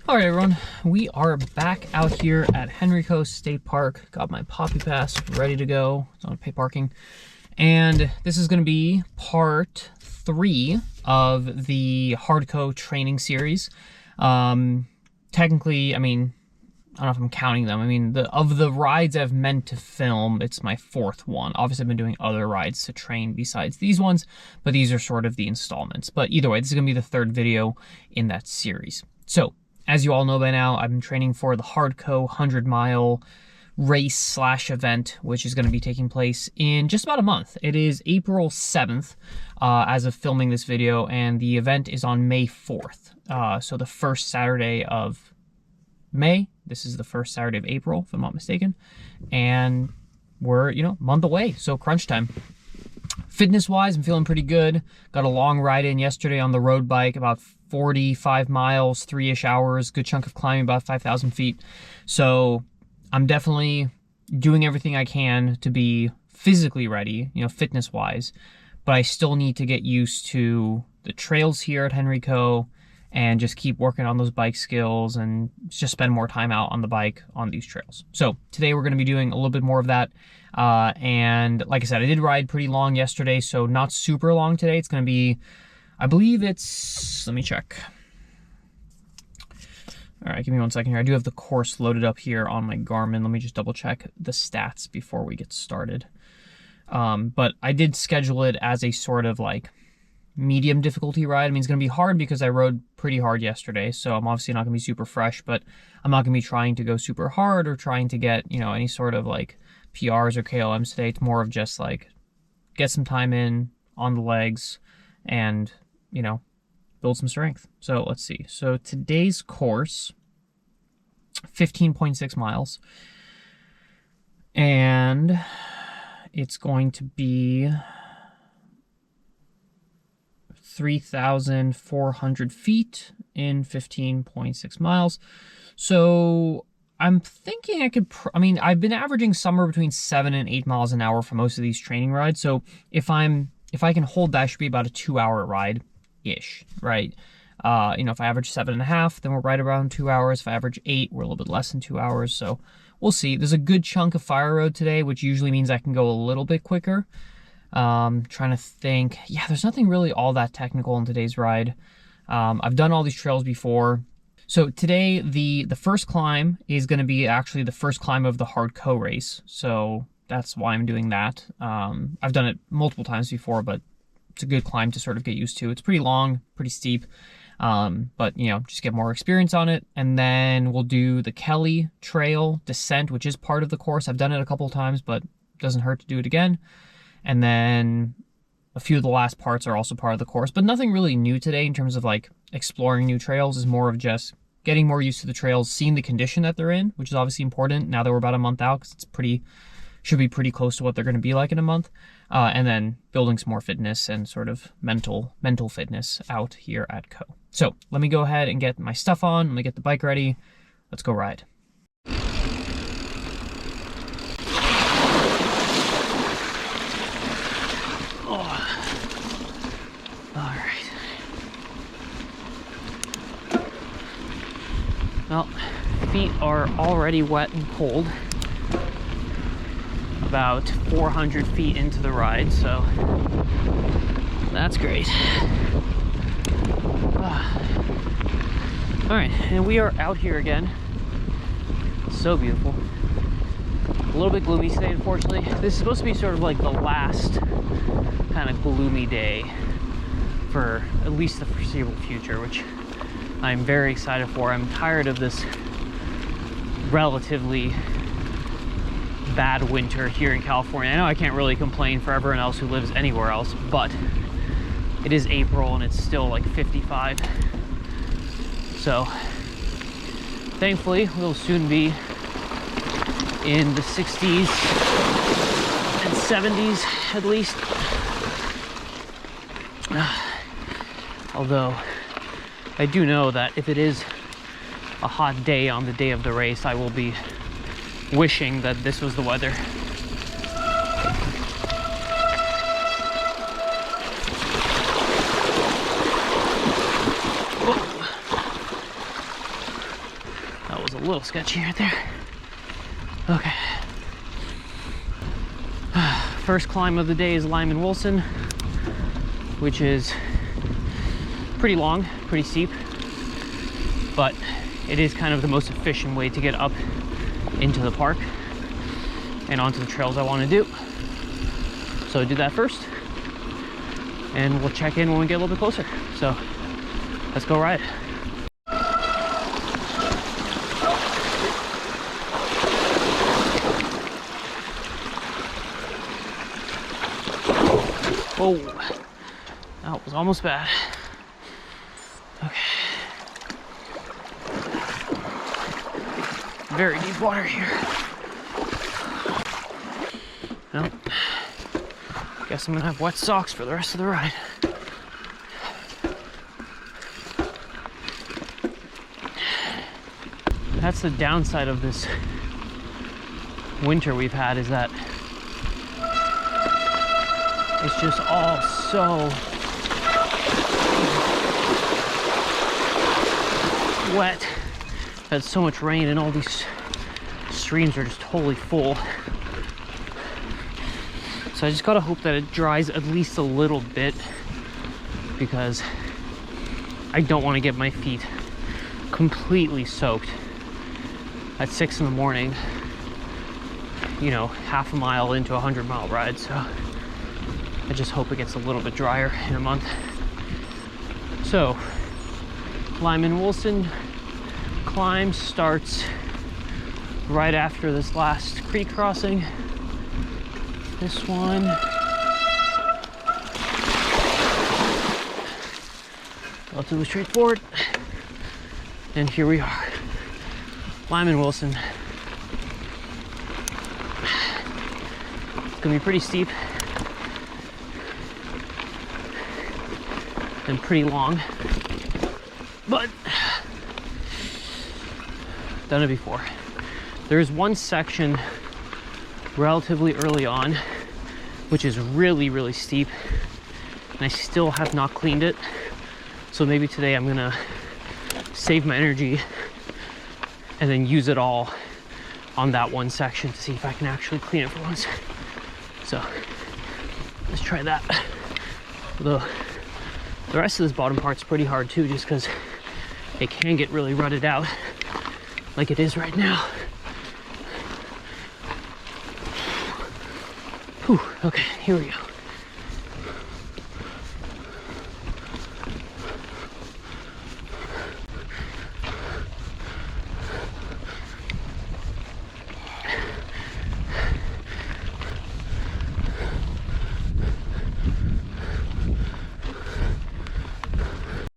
All right, everyone, we are back out here at Henry Coe State Park. Got my Poppy Pass ready to go. It's on pay parking. And this is going to be part 3 of the Hard Coe training series. Technically, I mean, I don't know if I'm counting them. I mean, of the rides I've meant to film, it's my 4th one. Obviously, I've been doing other rides to train besides these ones, but these are sort of the installments. But either way, this is going to be the 3rd video in that series. So, as you all know by now, I've been training for the Hard Coe 100-mile race/event, which is going to be taking place in just about a month. It is April 7th as of filming this video, and the event is on May 4th. So the first Saturday of May. This is the first Saturday of April, if I'm not mistaken. And we're, a month away, so crunch time. Fitness-wise, I'm feeling pretty good. Got a long ride in yesterday on the road bike, about 45 miles, 3-ish hours, good chunk of climbing, about 5,000 feet. So I'm definitely doing everything I can to be physically ready, fitness-wise. But I still need to get used to the trails here at Henry Coe and just keep working on those bike skills and just spend more time out on the bike on these trails. So today we're going to be doing a little bit more of that. And like I said, I did ride pretty long yesterday, so not super long today. It's going to be, I believe it's, let me check. All right, give me one second here. I do have the course loaded up here on my Garmin. Let me just double check the stats before we get started. But I did schedule it as a sort of like medium difficulty ride. I mean, it's going to be hard because I rode pretty hard yesterday, so I'm obviously not going to be super fresh, but I'm not going to be trying to go super hard or trying to get, any sort of like PRs or KOMs today. It's more of just like get some time in on the legs and, build some strength. So let's see. So today's course, 15.6 miles, and it's going to be 3,400 feet in 15.6 miles. So I'm thinking I could, I've been averaging somewhere between 7 and 8 miles an hour for most of these training rides. So if I can hold that, it should be about a 2-hour ride-ish, right? If I average 7.5, then we're right around 2 hours. If I average 8, we're a little bit less than 2 hours. So we'll see. There's a good chunk of fire road today, which usually means I can go a little bit quicker. Trying to think. Yeah, there's nothing really all that technical in today's ride. I've done all these trails before. So today, the first climb is going to be actually the first climb of the Hard Coe race. So that's why I'm doing that. I've done it multiple times before, but it's a good climb to sort of get used to. It's pretty long, pretty steep, but just get more experience on it. And then we'll do the Kelly Trail descent, which is part of the course. I've done it a couple of times, but it doesn't hurt to do it again. And then a few of the last parts are also part of the course, but nothing really new today in terms of like exploring new trails. Is more of just getting more used to the trails, seeing the condition that they're in, which is obviously important now that we're about a month out, because should be pretty close to what they're going to be like in a month. And then building some more fitness and sort of mental fitness out here at Coe. So let me go ahead and get my stuff on. Let me get the bike ready. Let's go ride. Well, feet are already wet and cold. About 400 feet into the ride, so that's great. All right, and we are out here again. So beautiful. A little bit gloomy today, unfortunately. This is supposed to be sort of like the last kind of gloomy day for at least the foreseeable future, which I'm very excited for. I'm tired of this relatively bad winter here in California. I know I can't really complain for everyone else who lives anywhere else, but it is April and it's still like 55. So thankfully we'll soon be in the 60s and 70s at least. Although I do know that if it is a hot day on the day of the race, I will be wishing that this was the weather. little sketchy right there. Okay. First climb of the day is Lyman Wilson, which is pretty long, pretty steep, but it is kind of the most efficient way to get up into the park and onto the trails I want to do. So do that first, and we'll check in when we get a little bit closer. So let's go ride. Oh, that was almost bad. Okay. Very deep water here. Well, guess I'm gonna have wet socks for the rest of the ride. That's the downside of this winter we've had, is that it's just all so wet. Had so much rain and all these streams are just totally full. So I just gotta hope that it dries at least a little bit, because I don't want to get my feet completely soaked at 6 in the morning, you know, half a mile into a 100-mile ride. So I just hope it gets a little bit drier in a month. So Lyman Wilson climb starts right after this last creek crossing. This one. Relatively straightforward. And here we are. Lyman Wilson. It's gonna be pretty steep and pretty long, but done it before. There's one section relatively early on which is really steep, and I still have not cleaned it. So maybe today I'm gonna save my energy and then use it all on that one section to see if I can actually clean it for once. So let's try that. Although the rest of this bottom part's pretty hard too, just because it can get really rutted out like it is right now. Whew, okay, here we go.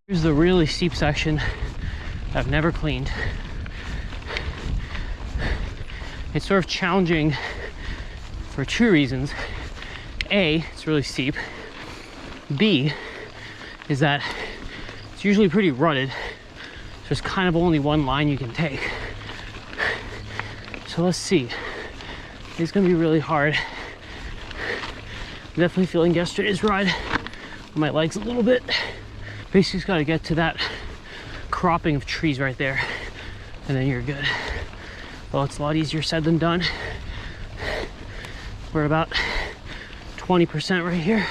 Here's the really steep section I've never cleaned. It's sort of challenging for two reasons. A, it's really steep. B, is that it's usually pretty rutted. There's kind of only one line you can take. So let's see. It's gonna be really hard. I'm definitely feeling yesterday's ride on my legs a little bit. Basically just gotta get to that cropping of trees right there, and then you're good. Well, it's a lot easier said than done. We're about 20% right here.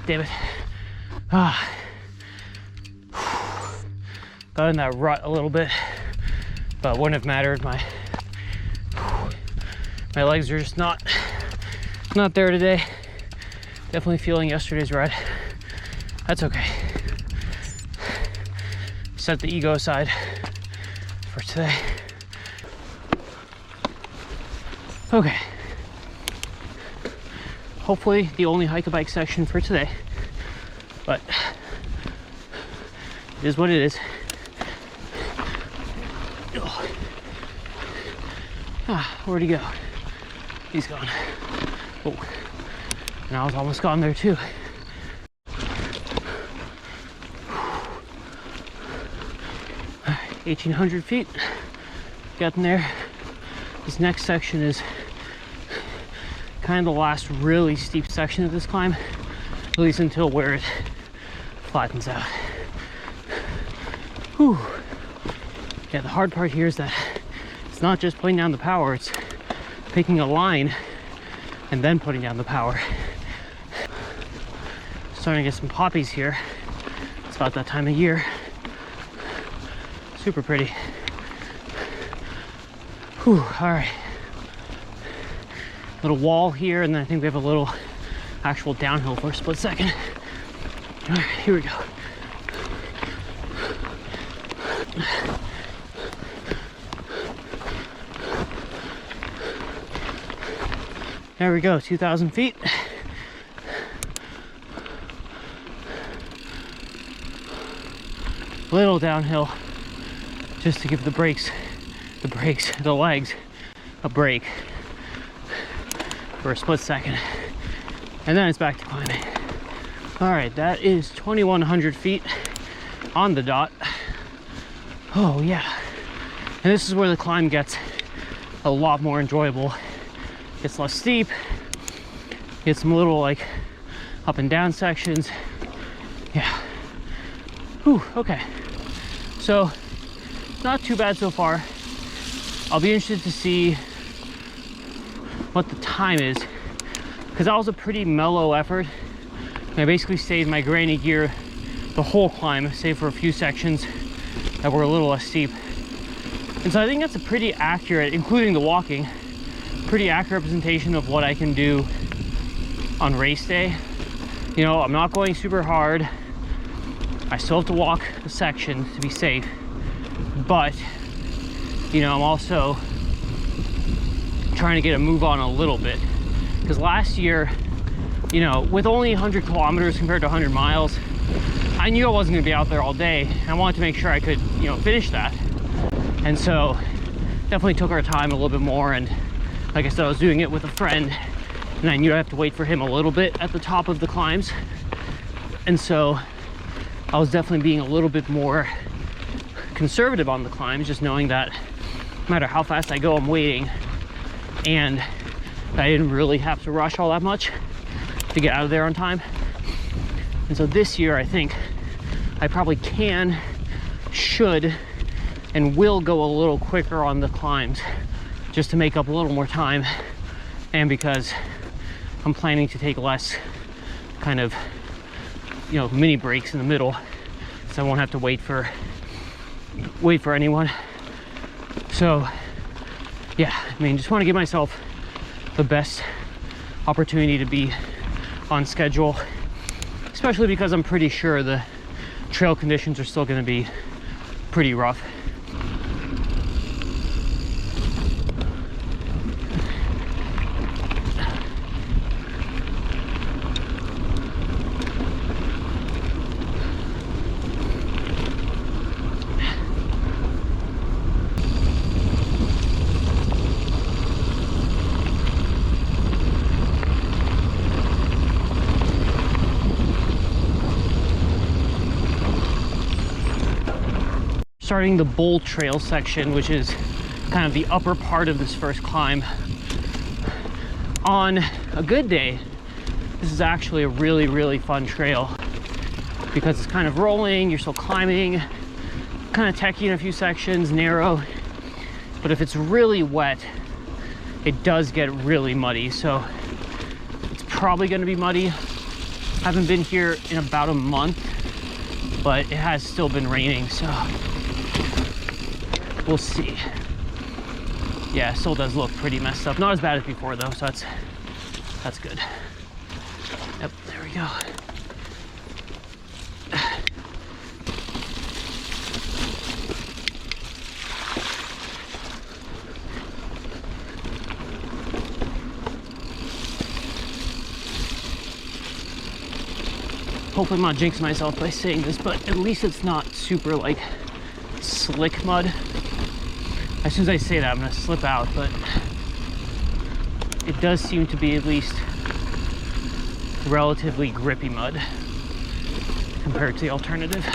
Damn it. Got in that rut a little bit, but wouldn't have mattered. My legs are just not there today. Definitely feeling yesterday's ride. That's okay. Set the ego aside for today. Okay. Hopefully the only hike-a-bike section for today, but it is what it is. Where'd he go? He's gone. Oh, and I was almost gone there too. All right, 1,800 feet. Getting there. This next section is kind of the last really steep section of this climb. at least until where it flattens out. Whew. Yeah, the hard part here is that it's not just putting down the power, it's picking a line and then putting down the power. Starting to get some poppies here. It's about that time of year. Super pretty. Whew, all right. Little wall here, and then I think we have a little actual downhill for a split second. All right, here we go. There we go, 2,000 feet. Little downhill, just to give the legs a break for a split second. And then it's back to climbing. All right, that is 2,100 feet on the dot. Oh yeah. And this is where the climb gets a lot more enjoyable. It's less steep. Get some little like up and down sections. Yeah. Whew, okay. So, not too bad so far. I'll be interested to see what the time is, because that was a pretty mellow effort. I basically stayed in my granny gear the whole climb, save for a few sections that were a little less steep. And so I think that's a pretty accurate, including the walking, pretty accurate representation of what I can do on race day. You know, I'm not going super hard. I still have to walk a section to be safe, but you know, I'm also trying to get a move on a little bit, because last year, you know, with only 100 kilometers compared to 100 miles, I knew I wasn't going to be out there all day. I wanted to make sure I could, you know, finish that. And so definitely took our time a little bit more. And like I said, I was doing it with a friend, and I knew I have to wait for him a little bit at the top of the climbs. And so I was definitely being a little bit more conservative on the climbs, just knowing that no matter how fast I go, I'm waiting, and I didn't really have to rush all that much to get out of there on time. And so this year, I think I probably can, should, and will go a little quicker on the climbs, just to make up a little more time, and because I'm planning to take less kind of, you know, mini breaks in the middle, so I won't have to wait for anyone. So yeah, I mean, just want to give myself the best opportunity to be on schedule, especially because I'm pretty sure the trail conditions are still going to be pretty rough. Starting the Bull Trail section, which is kind of the upper part of this first climb. On a good day, this is actually a really, really fun trail because it's kind of rolling, you're still climbing, kind of techy in a few sections, narrow. But if it's really wet, it does get really muddy. So it's probably going to be muddy. I haven't been here in about a month, but it has still been raining, so we'll see. Yeah, it still does look pretty messed up. Not as bad as before though, so that's good. Yep, there we go. Hopefully I'm not jinxing myself by saying this, but at least it's not super like slick mud. As soon as I say that, I'm gonna slip out, but it does seem to be at least relatively grippy mud compared to the alternative.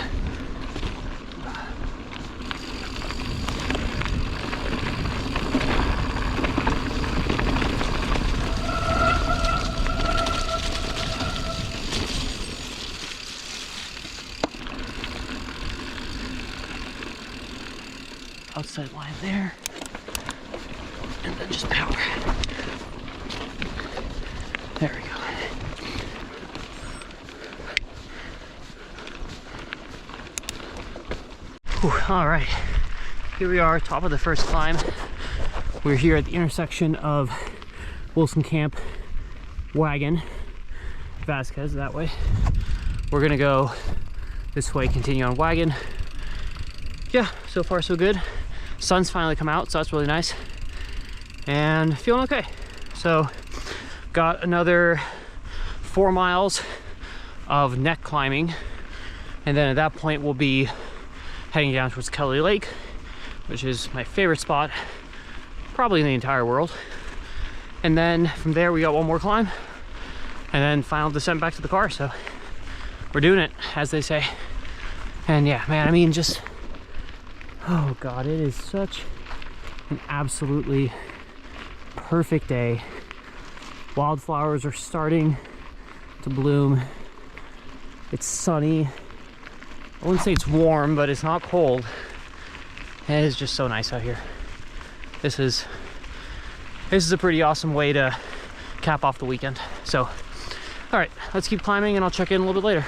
sight line there. And then just power. There we go. Whew, all right, here we are, top of the first climb. We're here at the intersection of Wilson Camp, Wagon, Vasquez, that way. We're gonna go this way, continue on Wagon. Yeah, so far so good. Sun's finally come out, so that's really nice. And feeling okay. So, got another 4 miles of neck climbing. And then at that point, we'll be heading down towards Kelly Lake, which is my favorite spot, probably in the entire world. And then from there, we got one more climb. And then final descent back to the car. So, we're doing it, as they say. And yeah, man, I mean, just, oh God, it is such an absolutely perfect day. Wildflowers are starting to bloom. It's sunny. I wouldn't say it's warm, but it's not cold. And it is just so nice out here. This is a pretty awesome way to cap off the weekend. So, all right, let's keep climbing and I'll check in a little bit later.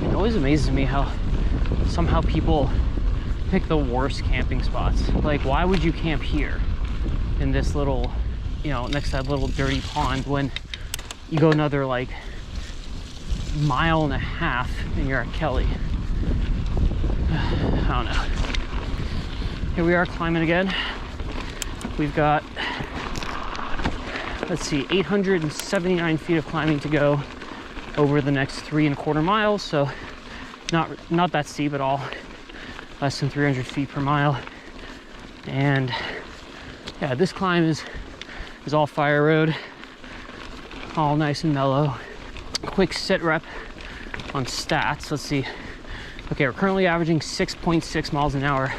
It always amazes me how somehow people pick the worst camping spots. Like, why would you camp here in this little, you know, next to that little dirty pond when you go another like 1.5 miles and you're at Kelly? I don't know. Here we are climbing again. We've got, let's see, 879 feet of climbing to go over the next 3.25 miles. So not that steep at all. Less than 300 feet per mile. And yeah, this climb is all fire road, all nice and mellow. Quick sit rep on stats. Let's see. Okay, we're currently averaging 6.6 miles an hour,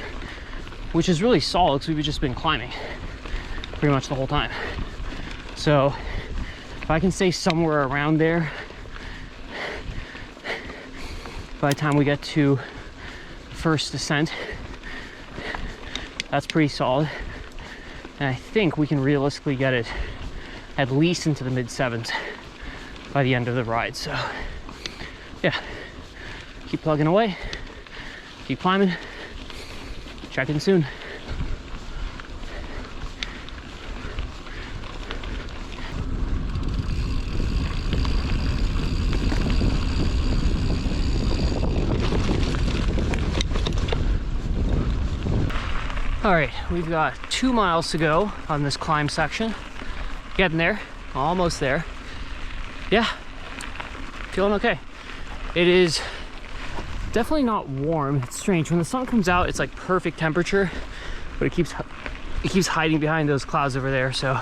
which is really solid because we've just been climbing pretty much the whole time. So if I can stay somewhere around there by the time we get to first descent, that's pretty solid. And I think we can realistically get it at least into the mid 7s by the end of the ride. So yeah, keep plugging away, keep climbing, check in soon. All right, we've got 2 miles to go on this climb section. Getting there, almost there. Yeah, feeling okay. It is definitely not warm. It's strange. When the sun comes out, it's like perfect temperature, but it keeps hiding behind those clouds over there. So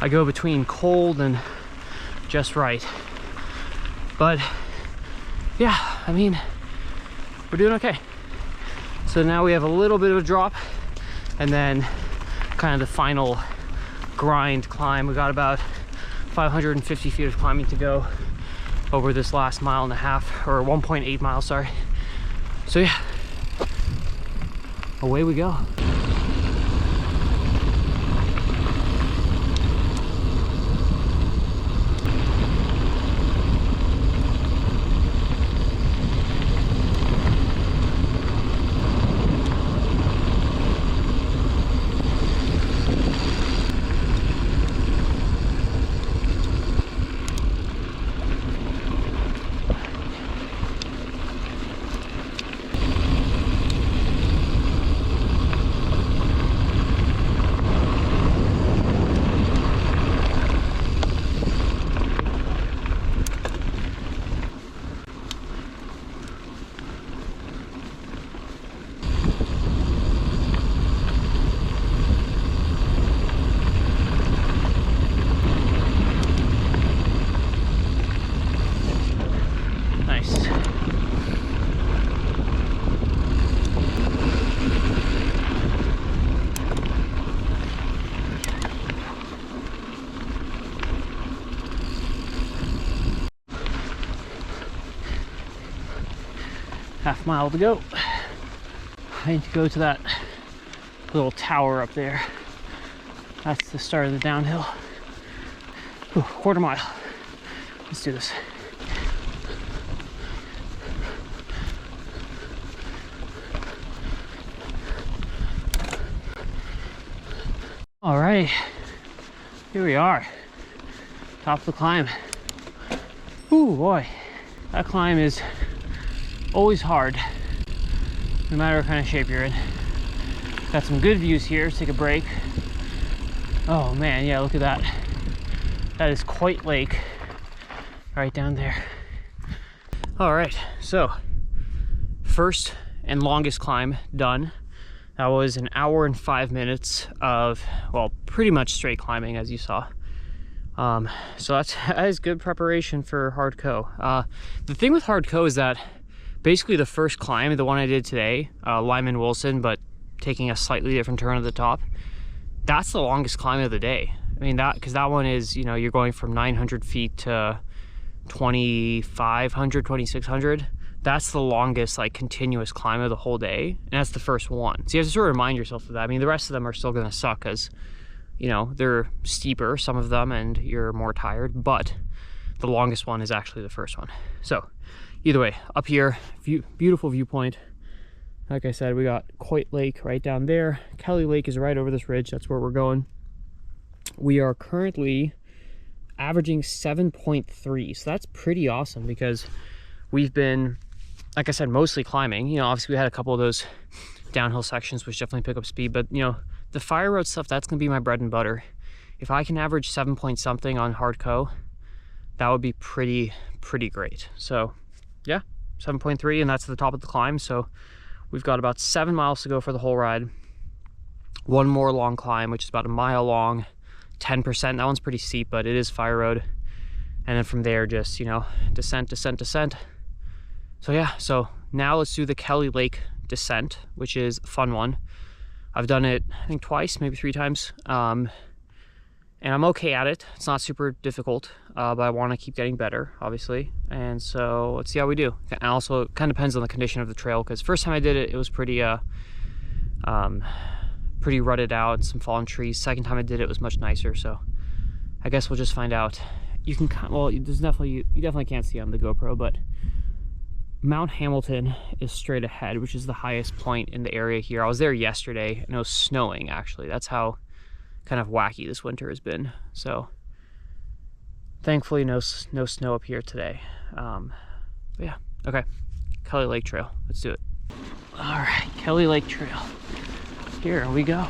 I go between cold and just right. But yeah, I mean, we're doing okay. So now we have a little bit of a drop, and then kind of the final grind climb. We got about 550 feet of climbing to go over this last 1.5 miles, or 1.8 miles, sorry. So yeah, away we go. Half mile to go. I need to go to that little tower up there. That's the start of the downhill. Ooh, quarter mile. Let's do this. All right, here we are, top of the climb. Ooh, boy, that climb is always hard, no matter what kind of shape you're in. Got some good views here. Let's take a break. Oh man, yeah, look at that. That is Coit Lake right down there. All right, so first and longest climb done. That was an hour and 5 minutes of, well, pretty much straight climbing, as you saw. So that is good preparation for Hard Coe. The thing with Hard Coe is that basically the first climb, the one I did today, Lyman Wilson, but taking a slightly different turn at the top, that's the longest climb of the day. I mean, because that one is, you know, you're going from 900 feet to 2,500, 2,600. That's the longest like continuous climb of the whole day, and that's the first one. So you have to sort of remind yourself of that. I mean, the rest of them are still going to suck because, you know, they're steeper, some of them, and you're more tired, but the longest one is actually the first one. So either way, up here, beautiful viewpoint. Like I said, we got Coit Lake right down there. Kelly Lake is right over this ridge. That's where we're going. We are currently averaging 7.3, so that's pretty awesome because we've been, like I said, mostly climbing. You know, obviously we had a couple of those downhill sections which definitely pick up speed, but you know, the fire road stuff, that's gonna be my bread and butter. If I can average 7 point something on Hard Coe, that would be pretty great. So yeah, 7.3, and that's the top of the climb. So we've got about 7 miles to go for the whole ride. One more long climb, which is about a mile long, 10%. That one's pretty steep, but it is fire road. And then from there, just, you know, descent, descent, descent. So yeah, so now let's do the Kelly Lake descent, which is a fun one. I've done it, I think, twice, maybe 3 times. And I'm okay at it. It's not super difficult, but I want to keep getting better, obviously. And so let's see how we do. And also, it kind of depends on the condition of the trail, because first time I did it, it was pretty rutted out, some fallen trees. Second time I did it, it was much nicer. So I guess we'll just find out. You can, well, there's definitely, you definitely can't see on the GoPro, but Mount Hamilton is straight ahead, which is the highest point in the area here. I was there yesterday, and it was snowing, actually. That's how kind of wacky this winter has been. So thankfully no snow up here today. But yeah, okay, Kelly Lake Trail, let's do it. All right, Kelly Lake Trail, here we go.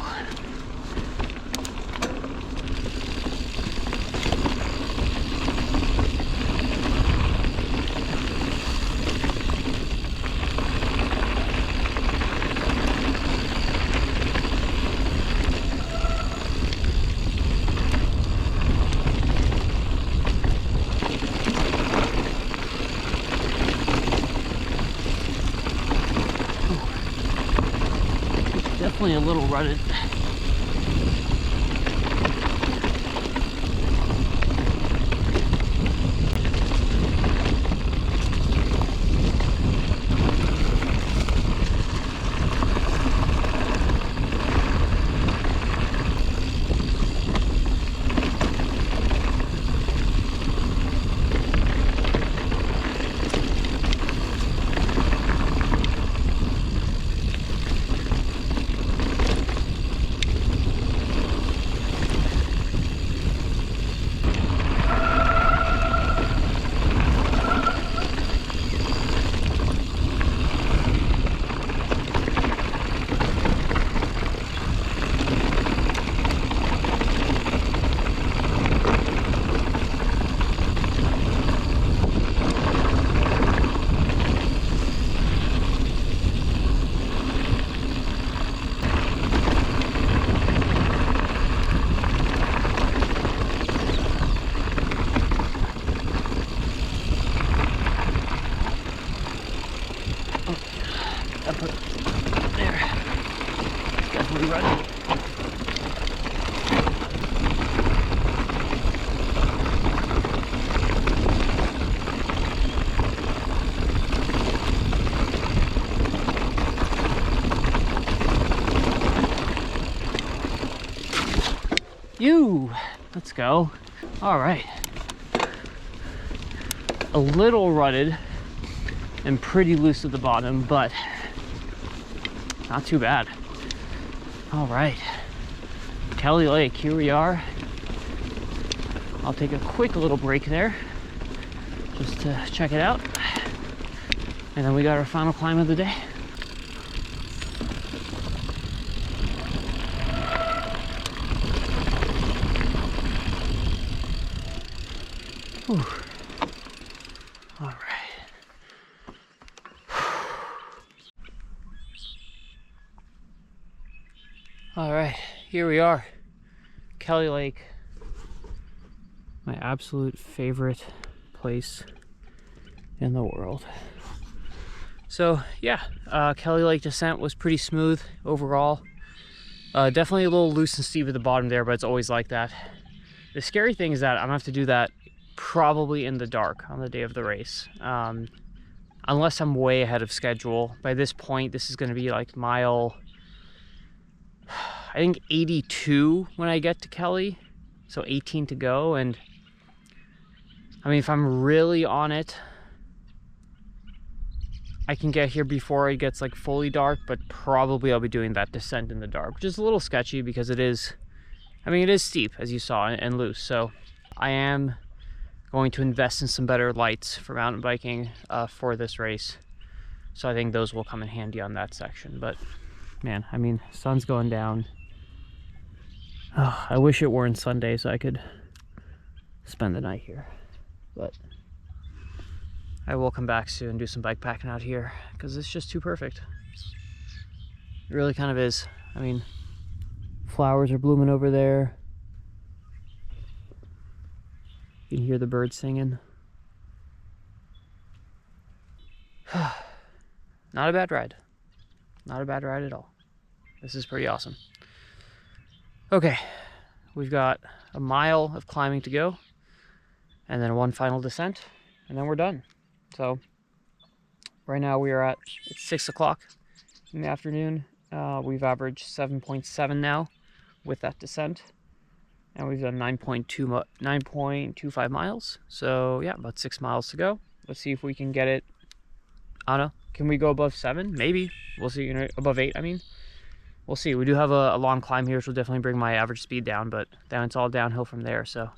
Definitely a little rutted. Ew, let's go. All right. A little rutted and pretty loose at the bottom, but not too bad. All right, Kelly Lake, here we are. I'll take a quick little break there just to check it out. And then we got our final climb of the day. Whew. All right. All right, here we are, Kelly Lake. My absolute favorite place in the world. So yeah, Kelly Lake descent was pretty smooth overall. Definitely a little loose and steep at the bottom there, but it's always like that. The scary thing is that I'm gonna have to do that probably in the dark on the day of the race. Unless I'm way ahead of schedule. By this point, this is gonna be like mile, I think 82 when I get to Kelly, so 18 to go. And I mean, if I'm really on it, I can get here before it gets like fully dark, but probably I'll be doing that descent in the dark, which is a little sketchy because it is, I mean, it is steep as you saw and loose. So I am going to invest in some better lights for mountain biking for this race. So I think those will come in handy on that section. But man, I mean, sun's going down. Oh, I wish it weren't Sunday so I could spend the night here, but I will come back soon and do some bike packing out here because it's just too perfect. It really kind of is. I mean, flowers are blooming over there. You can hear the birds singing. Not a bad ride. Not a bad ride at all. This is pretty awesome. Okay, we've got a mile of climbing to go and then one final descent and then we're done. So right now we are at, it's 6 o'clock in the afternoon. We've averaged 7.7 now with that descent, and we've done 9.25 miles. So yeah, about 6 miles to go. Let's see if we can get it. I don't know. Can we go above 7? Maybe. We'll see. You know, above 8. I mean, we'll see. We do have a long climb here, which will definitely bring my average speed down, but then it's all downhill from there. So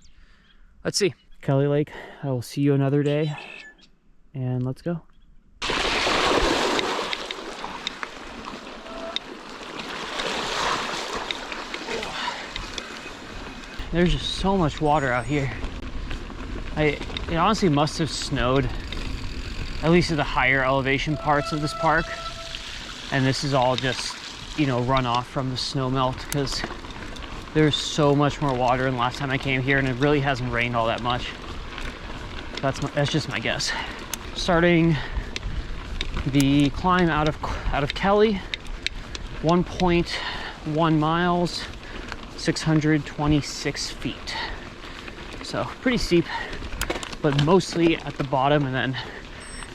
let's see. Kelly Lake, I will see you another day, and let's go. There's just so much water out here. It honestly must have snowed, at least at the higher elevation parts of this park. And this is all just, you know, runoff from the snow melt, because there's so much more water than last time I came here, and it really hasn't rained all that much. That's just my guess. Starting the climb out of Kelly, 1.1 miles, 626 feet. So pretty steep, but mostly at the bottom, and then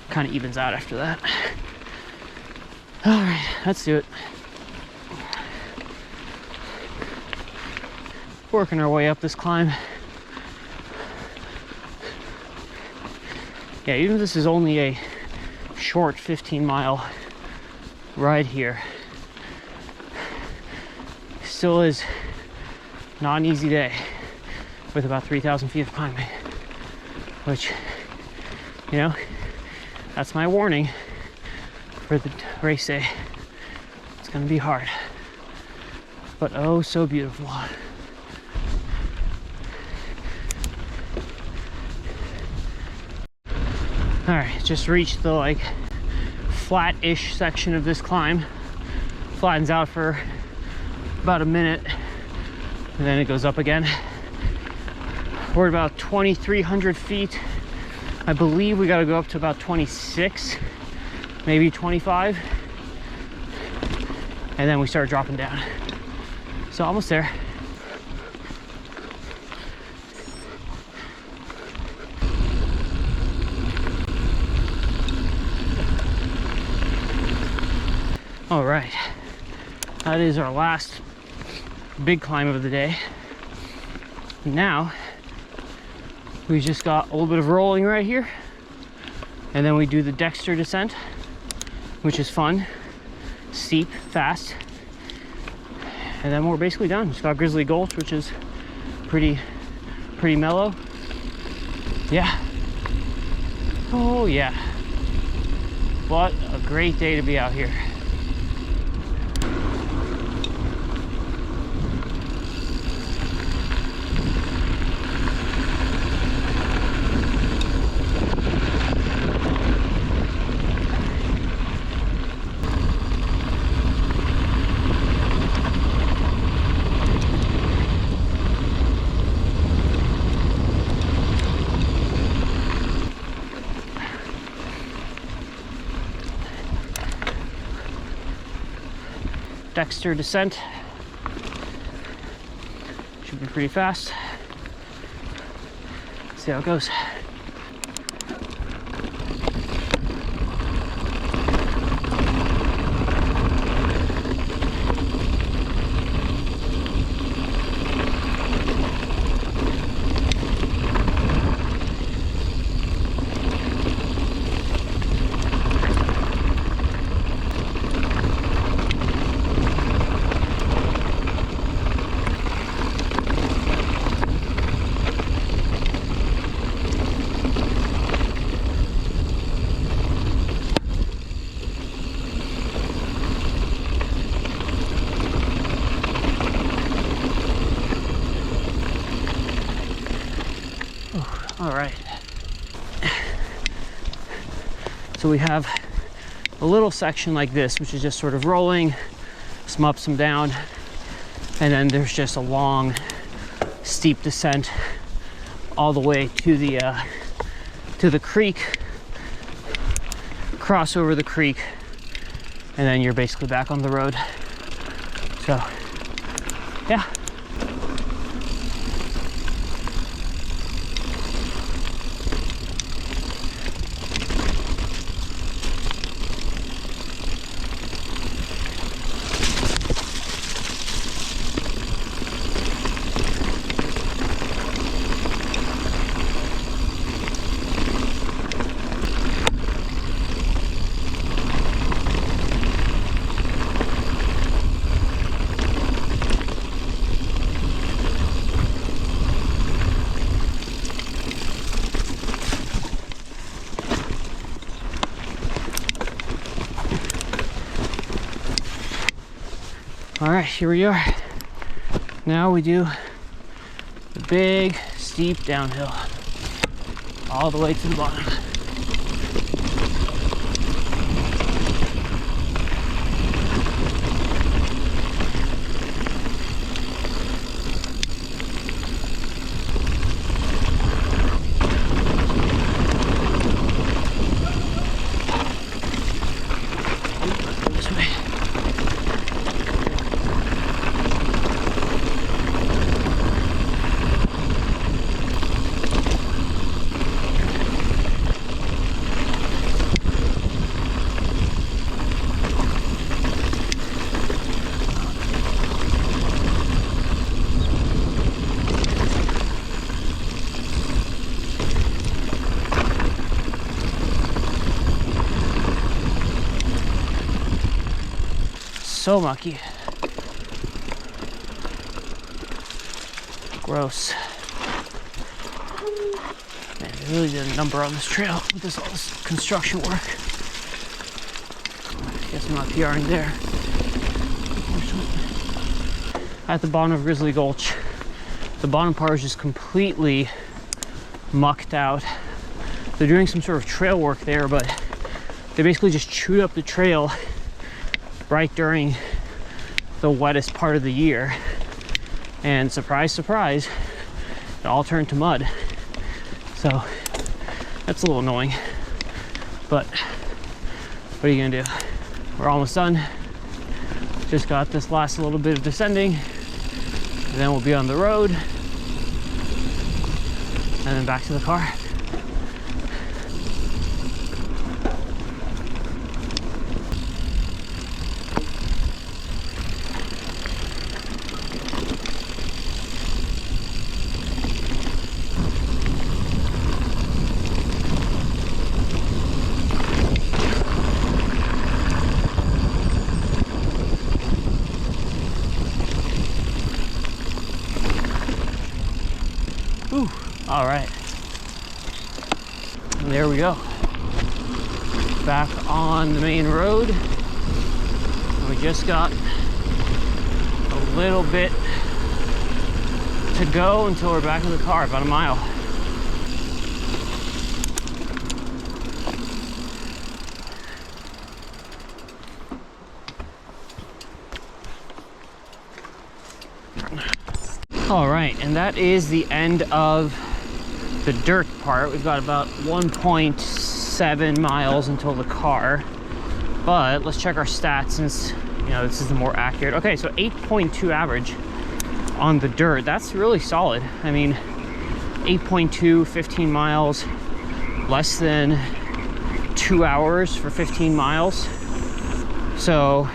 kind of evens out after that. All right, let's do it. Working our way up this climb. Yeah, even if this is only a short 15-mile ride here, still is not an easy day with about 3,000 feet of climbing, which, you know, that's my warning for the race day. It's gonna be hard, but oh so beautiful. All right, just reached the like flat-ish section of this climb. Flattens out for about a minute, and then it goes up again. We're at about 2,300 feet. I believe we got to go up to about 26, maybe 25, and then we start dropping down. So almost there. All right, that is our last big climb of the day. Now, we just got a little bit of rolling right here. And then we do the Dexter descent, which is fun, steep, fast. And then we're basically done. Just got Grizzly Gulch, which is pretty mellow. Yeah. Oh yeah. What a great day to be out here. Dexter descent. Should be pretty fast. See how it goes. All right. So we have a little section like this, which is just sort of rolling, some up, some down, and then there's just a long, steep descent all the way to the creek, cross over the creek, and then you're basically back on the road. So, yeah. All right, here we are. Now we do the big, steep downhill all the way to the bottom. So mucky. Gross. Man, they really did a number on this trail with all this construction work. I guess I'm not PRing there. At the bottom of Grizzly Gulch, the bottom part is just completely mucked out. They're doing some sort of trail work there, but they basically just chewed up the trail right during the wettest part of the year, and surprise, surprise, it all turned to mud. So that's a little annoying, but what are you gonna do? We're almost done. Just got this last little bit of descending, and then we'll be on the road, and then back to the car. All right. And there we go. Back on the main road. We just got a little bit to go until we're back in the car, about a mile. All right, and that is the end of the dirt part. We've got about 1.7 miles until the car, but let's check our stats since, you know, this is the more accurate. Okay, so 8.2 average on the dirt. That's really solid. I mean, 8.2, 15 miles, less than 2 hours for 15 miles. So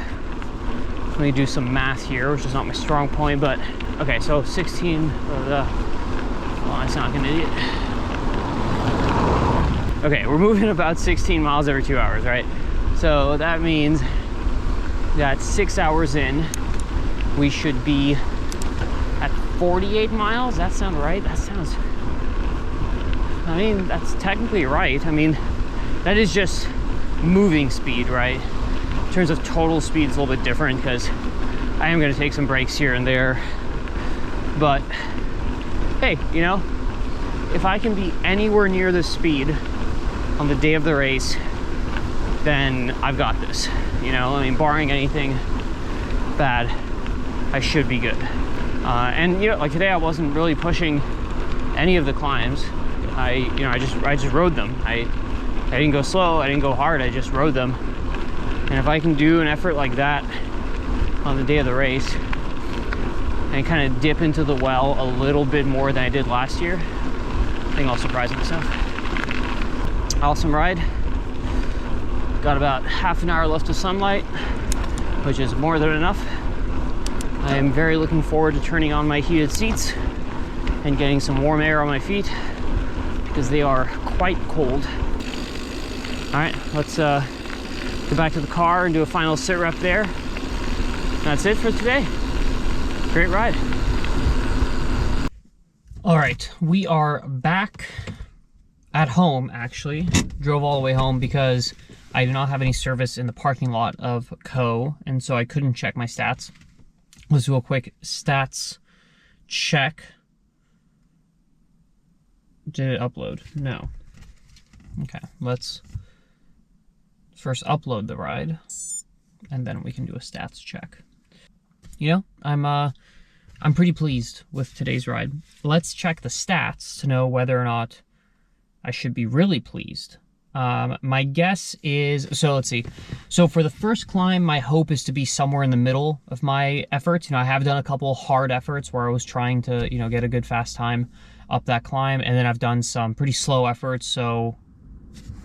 let me do some math here, which is not my strong point, but okay, so 16, well, I sound like an idiot. Okay, we're moving about 16 miles every 2 hours, right? So that means that 6 hours in, we should be at 48 miles. That sound right? That sounds, I mean, that's technically right. I mean, that is just moving speed, right? In terms of total speed, it's a little bit different because I am going to take some breaks here and there. But hey, you know, if I can be anywhere near this speed on the day of the race, then I've got this. You know, I mean, barring anything bad, I should be good. And you know, like today, I wasn't really pushing any of the climbs. I just rode them. I didn't go slow. I didn't go hard. I just rode them. And if I can do an effort like that on the day of the race and kind of dip into the well a little bit more than I did last year, I think I'll surprise myself. Awesome ride. Got about half an hour left of sunlight, which is more than enough. I am very looking forward to turning on my heated seats and getting some warm air on my feet because they are quite cold. All right, let's go back to the car and do a final sit rep there. That's it for today. Great ride. All right, we are back at home, actually. Drove all the way home because I do not have any service in the parking lot of Coe, and so I couldn't check my stats. Let's do a quick stats check. Did it upload? No. Okay, let's first upload the ride, and then we can do a stats check. You know, I'm pretty pleased with today's ride. Let's check the stats to know whether or not I should be really pleased. My guess is, so let's see. So for the first climb, my hope is to be somewhere in the middle of my efforts. You know, I have done a couple hard efforts where I was trying to, you know, get a good fast time up that climb, and then I've done some pretty slow efforts. So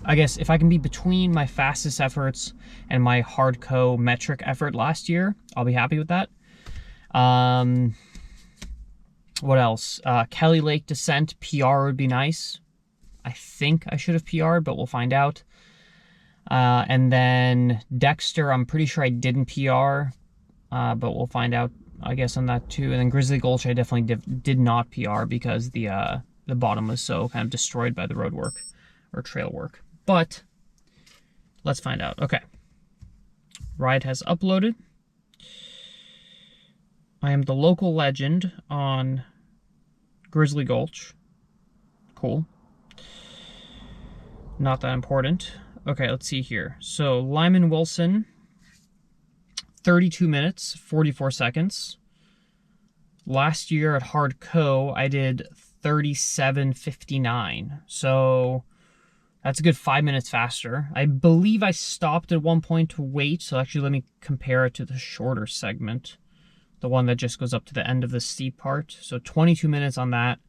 I guess if I can be between my fastest efforts and my Hard Coe metric effort last year, I'll be happy with that. What else? Kelly Lake descent PR would be nice. I think I should have PR'd, but we'll find out. And then Dexter, I'm pretty sure I didn't PR, but we'll find out, I guess, on that too. And then Grizzly Gulch, I definitely did not PR because the bottom was so kind of destroyed by the road work or trail work. But let's find out. Okay. Ride has uploaded. I am the local legend on Grizzly Gulch. Cool. Not that important. Okay, let's see here. So Lyman Wilson, 32 minutes, 44 seconds. Last year at Hard Coe, I did 37:59. So that's a good 5 minutes faster. I believe I stopped at one point to wait. So actually, let me compare it to the shorter segment, the one that just goes up to the end of the steep part. So 22 minutes on that.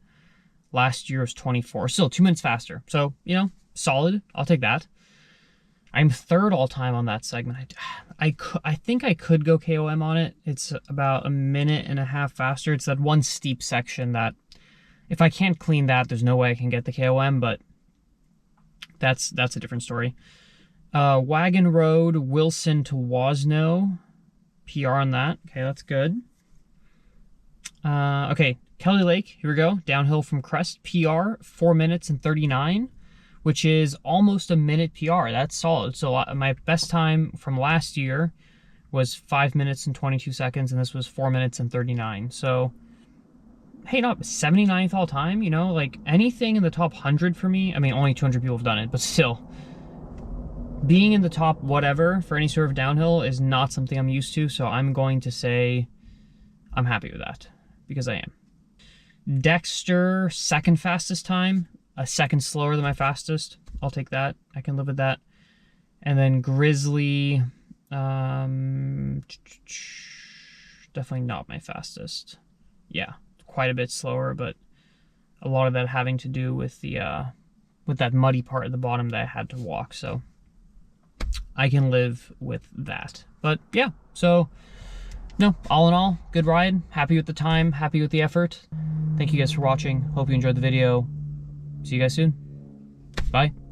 Last year was 24. Still 2 minutes faster. So, you know, solid. I'll take that. I'm third all time on that segment. I think I could go KOM on it. It's about a minute and a half faster. It's that one steep section that if I can't clean that, there's no way I can get the KOM, but that's a different story. Wagon Road, Wilson to Wasno. PR on that. Okay, that's good. Okay, Kelly Lake, here we go. Downhill from Crest, PR, 4 minutes and 39, which is almost a minute PR. That's solid. So my best time from last year was 5 minutes and 22 seconds, and this was 4 minutes and 39. So, hey, not 79th all time, you know, like anything in the top 100 for me. I mean, only 200 people have done it, but still, being in the top whatever for any sort of downhill is not something I'm used to. So I'm going to say I'm happy with that, because I am. Dexter, second fastest time, a second slower than my fastest. I'll take that. I can live with that. And then Grizzly, definitely not my fastest. Yeah, quite a bit slower, but a lot of that having to do with the with that muddy part at the bottom that I had to walk. So I can live with that. But yeah, so no, all in all, good ride. Happy with the time, happy with the effort. Thank you guys for watching. Hope you enjoyed the video. See you guys soon. Bye.